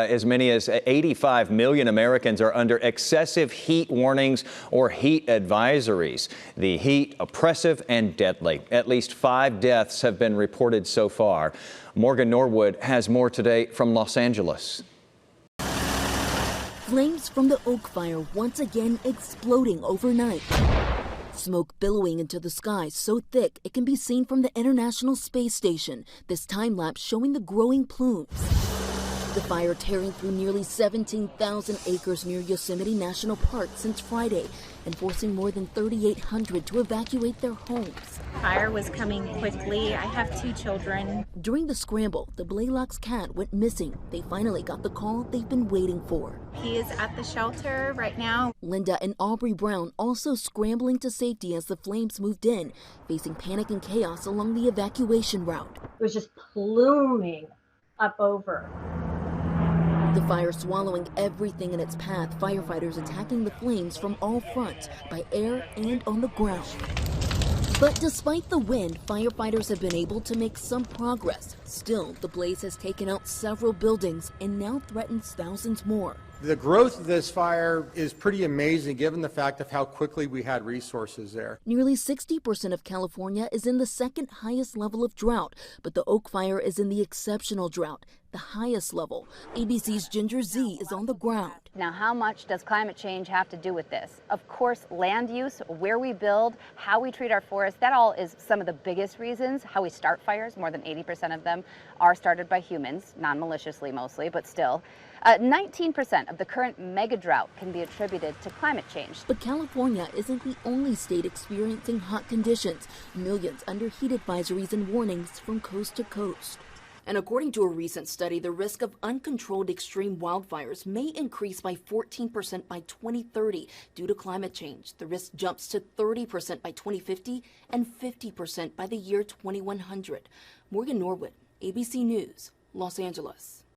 As many as 85 million Americans are under excessive heat warnings or heat advisories. The heat, oppressive and deadly. At least 5 deaths have been reported so far. Morgan Norwood has more today from Los Angeles. Flames from the Oak Fire once again exploding overnight. Smoke billowing into the sky so thick it can be seen from the International Space Station. This time-lapse showing the growing plumes. The fire tearing through nearly 17,000 acres near Yosemite National Park since Friday and forcing more than 3,800 to evacuate their homes. Fire was coming quickly. I have 2 children. During the scramble, the Blaylock's cat went missing. They finally got the call they've been waiting for. He is at the shelter right now. Linda and Aubrey Brown also scrambling to safety as the flames moved in, facing panic and chaos along the evacuation route. It was just pluming up over. The fire swallowing everything in its path, firefighters attacking the flames from all fronts, by air and on the ground. But despite the wind, firefighters have been able to make some progress. Still, the blaze has taken out several buildings and now threatens thousands more. The growth of this fire is pretty amazing given the fact of how quickly we had resources there. Nearly 60% of California is in the second highest level of drought, but the Oak Fire is in the exceptional drought, the highest level. ABC's Ginger Z is on the ground. Now, how much does climate change have to do with this? Of course, land use, where we build, how we treat our forests, that all is some of the biggest reasons. How we start fires, more than 80% of them are started by humans, non-maliciously mostly, but still. 19% of the current mega drought can be attributed to climate change. But California isn't the only state experiencing hot conditions. Millions under heat advisories and warnings from coast to coast. And according to a recent study, the risk of uncontrolled extreme wildfires may increase by 14% by 2030 due to climate change. The risk jumps to 30% by 2050 and 50% by the year 2100. Morgan Norwood, ABC News, Los Angeles.